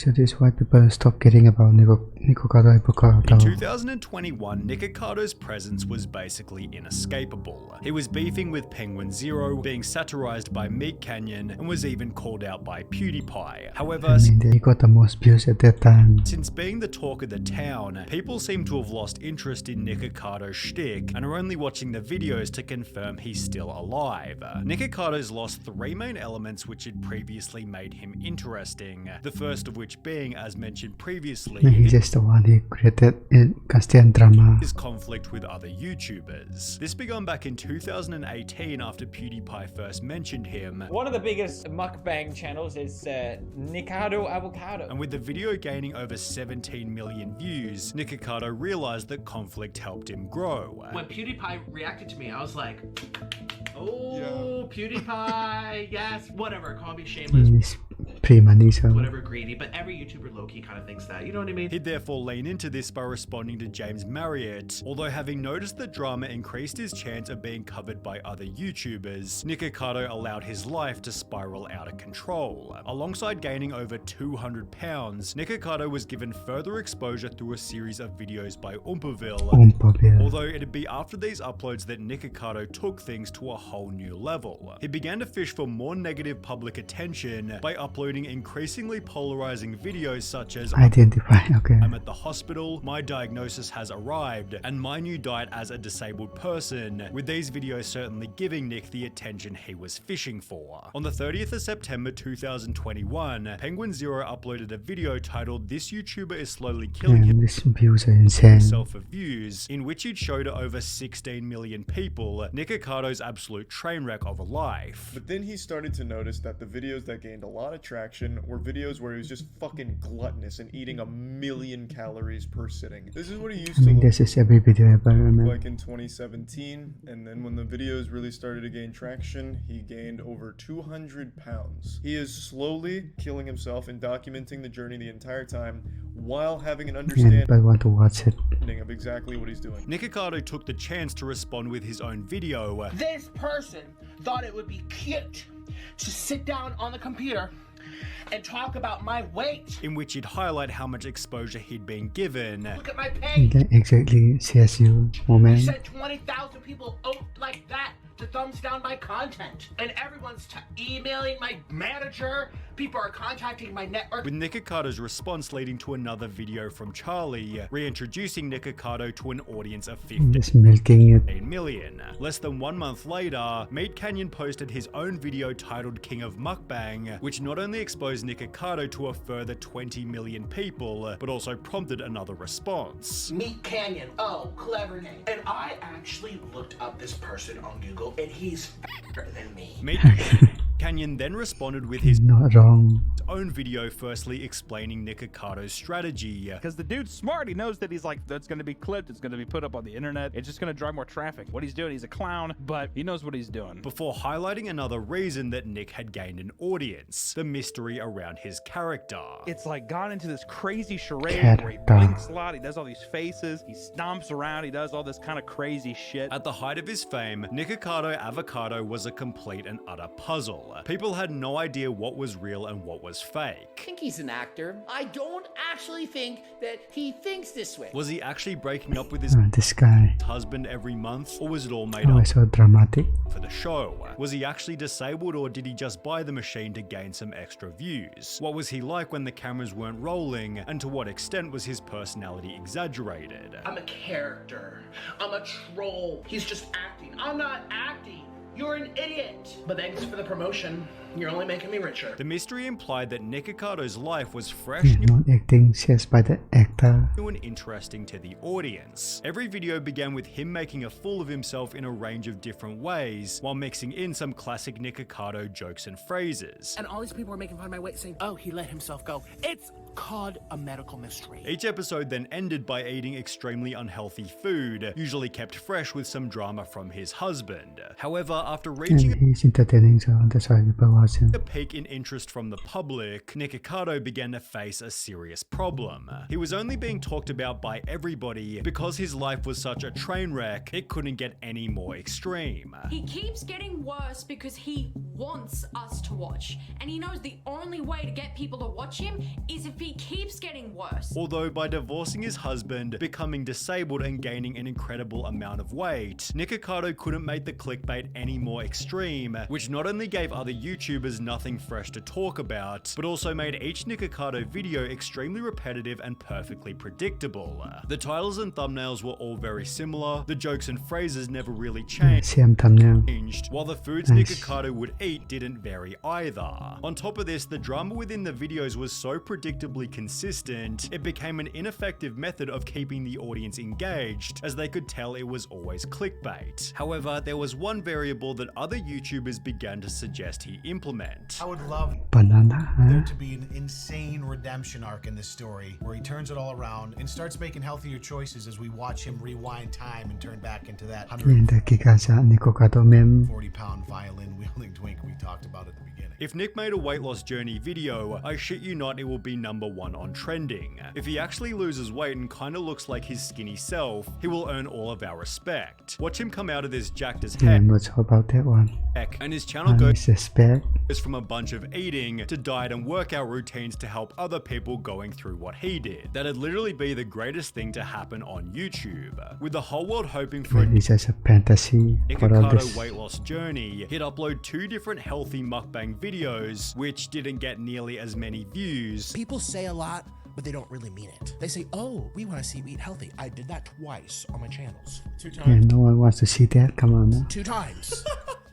So this is why people stop caring about Nikocado Avocado. In 2021, Nikocado's presence was basically inescapable. He was beefing with Penguin Zero, being satirized by Meat Canyon, and was even called out by PewDiePie. However, he got the most views at that time. Since being the talk of the town, people seem to have lost interest in Nikocado's shtick and are only watching the videos to confirm he's still alive. Nikocado's lost three main elements which had previously made him interesting, the first of which being, as mentioned previously, he's just the one who created constant drama. His conflict with other YouTubers. This began back in 2018 after PewDiePie first mentioned him. One of the biggest mukbang channels is Nikocado Avocado. And with the video gaining over 17 million views, Nikocado realized that conflict helped him grow. When PewDiePie reacted to me, I was like, oh, yeah. PewDiePie, yes, whatever, call me shameless. He's pre-money, so whatever, greedy, but every YouTuber low-key kind of thinks that, you know what I mean? He'd therefore lean into this by responding to James Marriott, although having noticed that drama increased his chance of being covered by other YouTubers, Nikocado allowed his life to spiral out of control. Alongside gaining over 200 pounds, Nikocado was given further exposure through a series of videos by Umpaville, although it'd be after these uploads that Nikocado took things to a whole new level. He began to fish for more negative public attention by uploading increasingly polarizing videos such as I'm at the hospital, my diagnosis has arrived, and my new diet as a disabled person, with these videos certainly giving Nick the attention he was fishing for. On the 30th of September 2021, Penguin Zero uploaded a video titled "This YouTuber is slowly killing himself for views," in which he'd show to over 16 million people Nikocado's absolute train wreck of a life. But then he started to notice that the videos that gained a lot of traction were videos where he was just fucking gluttonous and eating 1,000,000 calories per sitting. This is what he used to look this is every video ever, like in 2017, and then when the videos really started to gain traction, he gained over 200 pounds. He is slowly killing himself and documenting the journey the entire time while having an understanding of exactly what he's doing. Nikocado took the chance to respond with his own video. This person thought it would be cute to sit down on the computer and talk about my weight, in which he'd highlight how much exposure he'd been given. Look at my page. Exactly, says you, woman. You said 20,000 people like that to thumbs down my content, and everyone's emailing my manager. People are contacting my network. With Nikocado's response leading to another video from Charlie, reintroducing Nikocado to an audience of 15 million. Less than 1 month later, Meat Canyon posted his own video titled King of Mukbang, which not only exposed Nikocado to a further 20 million people, but also prompted another response. Meat Canyon, oh, clever name. And I actually looked up this person on Google, and he's fatter than me. Meat Canyon then responded with his own video, firstly explaining Nikocado's strategy. Because the dude's smart, he knows that he's like, that's going to be clipped, it's going to be put up on the internet, it's just going to drive more traffic. What he's doing, he's a clown, but he knows what he's doing. Before highlighting another reason that Nick had gained an audience, the mystery around his character. It's like gone into this crazy charade where he blinks a lot, he does all these faces, he stomps around, he does all this kind of crazy shit. At the height of his fame, Nikocado Avocado was a complete and utter puzzle. People had no idea what was real and what was fake. I think he's an actor. I don't actually think that he thinks this way. Was he actually breaking up with his husband every month, or was it all made up so dramatic for the show? Was he actually disabled, or did he just buy the machine to gain some extra views? What was he like when the cameras weren't rolling, and to what extent was his personality exaggerated? I'm a character. I'm a troll. He's just acting. I'm not acting. You're an idiot. But thanks for the promotion. You're only making me richer. The mystery implied that Nikocado's life was fresh, not acting, says by the actor, new and interesting to the audience. Every video began with him making a fool of himself in a range of different ways, while mixing in some classic Nikocado jokes and phrases. And all these people were making fun of my weight, saying, oh, he let himself go. It's called a medical mystery. Each episode then ended by eating extremely unhealthy food, usually kept fresh with some drama from his husband. However, after And reaching he's entertaining, so that's why people watch him. a peak in interest from the public, Nikocado began to face a serious problem. He was only being talked about by everybody because his life was such a train wreck, it couldn't get any more extreme. He keeps getting worse because he wants us to watch, and he knows the only way to get people to watch him is if he keeps getting worse. Although by divorcing his husband, becoming disabled and gaining an incredible amount of weight, Nikocado couldn't make the clickbait any more extreme, which not only gave other YouTubers nothing fresh to talk about, but also made each Nikocado video extremely repetitive and perfectly predictable. The titles and thumbnails were all very similar, the jokes and phrases never really changed, Same thumbnail. while the foods Nice. Nikocado would eat didn't vary either. On top of this, the drama within the videos was so predictably consistent, it became an ineffective method of keeping the audience engaged, as they could tell it was always clickbait. However, there was one variable that other YouTubers began to suggest he implement. I would love Banana, there huh? to be an insane redemption arc in this story where he turns it all around and starts making healthier choices as we watch him rewind time and turn back into that In the Kikasa Nikocado meme. 140-pound violin wielding twink we talked about at the beginning. If Nick made a weight loss journey video, I shit you not, it will be #1 on trending. If he actually loses weight and kinda looks like his skinny self, he will earn all of our respect. Watch him come out of this jacked as Yeah, heck, I'm not sure about that one. and his channel I goes suspect. from a bunch of eating to diet and workout routines to help other people going through what he did. That'd literally be the greatest thing to happen on YouTube. With the whole world hoping for a Maybe it's just a fantasy for all Nikocado this. weight loss journey, he'd upload 2 different healthy mukbang videos, which didn't get nearly as many views. People say a lot, but they don't really mean it. They say, oh, we want to see you eat healthy. I did that twice on my channels. 2 Yeah, times. no one wants to see that. Come on now. 2 times.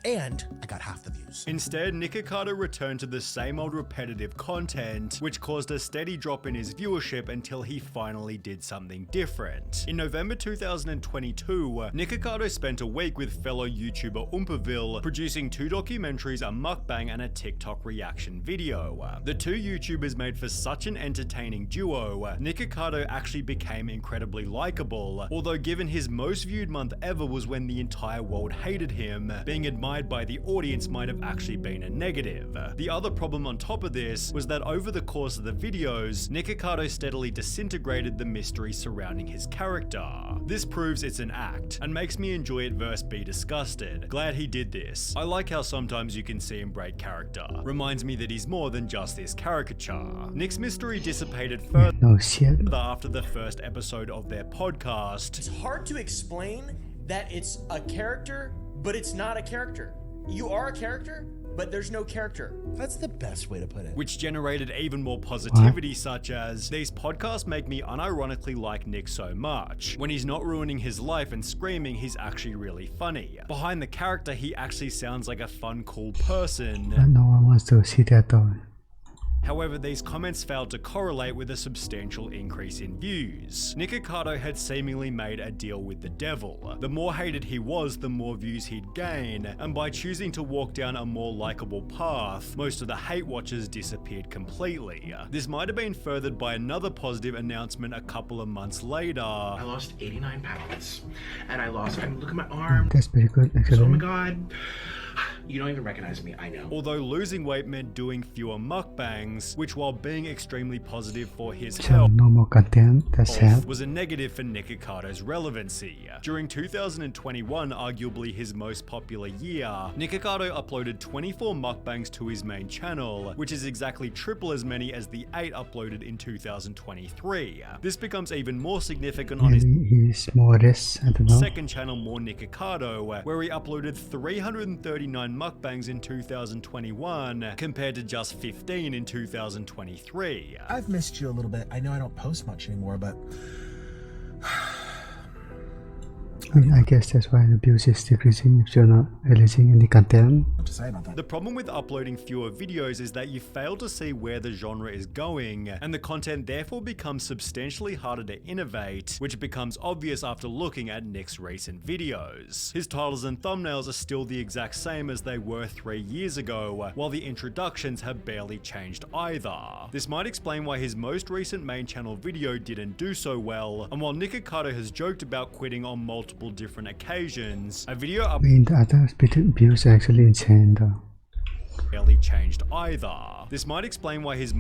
And I got half the views. Instead, Nikocado returned to the same old repetitive content, which caused a steady drop in his viewership until he finally did something different. In November 2022, Nikocado spent a week with fellow YouTuber Oompaville, producing 2 documentaries, a mukbang and a TikTok reaction video. The 2 YouTubers made for such an entertaining duo, Nikocado actually became incredibly likable, although given his most viewed month ever was when the entire world hated him, being admired by the audience might have actually been a negative. The other problem on top of this was that over the course of the videos, Nikocado steadily disintegrated the mystery surrounding his character. This proves it's an act, and makes me enjoy it versus be disgusted. Glad he did this. I like how sometimes you can see him break character. Reminds me that he's more than just this caricature. Nick's mystery dissipated further No shit. after the first episode of their podcast. It's hard to explain that it's a character, but it's not a character. You are a character, but there's no character. That's the best way to put it. Which generated even more positivity, such as, these podcasts make me unironically like Nick so much. When he's not ruining his life and screaming, he's actually really funny. Behind the character, he actually sounds like a fun, cool person. No one wants to see that though. However, these comments failed to correlate with a substantial increase in views. Nikocado had seemingly made a deal with the devil. The more hated he was, the more views he'd gain, and by choosing to walk down a more likable path, most of the hate watchers disappeared completely. This might have been furthered by another positive announcement a couple of months later. I lost 89 pounds. And look at my arm. That's pretty good Oh my actually. god. You don't even recognize me, I know. Although losing weight meant doing fewer mukbangs, which while being extremely positive for his So health, no more content. That's sad. was a negative for Nikocado's relevancy. During 2021, arguably his most popular year, Nikocado uploaded 24 mukbangs to his main channel, which is exactly triple as many as the 8 uploaded in 2023. This becomes even more significant on his Maybe he's modest. I don't know. second channel, More Nikocado, where he uploaded 339 mukbangs in 2021 compared to just 15 in 2023. I've missed you a little bit. I know I don't post much anymore, but I mean, I guess that's why the views is decreasing if you're not releasing any content. what to say about that? The problem with uploading fewer videos is that you fail to see where the genre is going, and the content therefore becomes substantially harder to innovate, which becomes obvious after looking at Nick's recent videos. His titles and thumbnails are still the exact same as they were 3 years ago, while the introductions have barely changed either. This might explain why his most recent main channel video didn't do so well, and while Nikocado has joked about quitting on multiple multiple different occasions. A video I mean, the other views are actually insane though. barely changed either. This might explain why his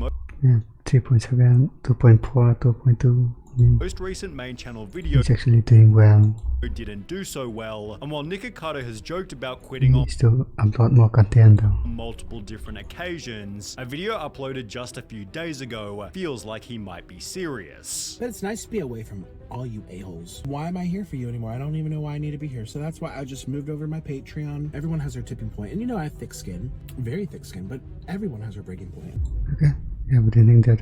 Yeah, 3.7, 2.4, 2.2. I mean, most recent main channel video he's actually doing well. didn't do so well, and while Nikocado has joked about quitting on He still upload more content though. multiple different occasions, a video uploaded just a few days ago feels like he might be serious. But it's nice to be away from all you a-holes. Why am I here for you anymore? I don't even know why I need to be here. So that's why I just moved over to my Patreon. Everyone has their tipping point. And you know I have thick skin. Very thick skin, but everyone has their breaking point. Okay, yeah, but I think that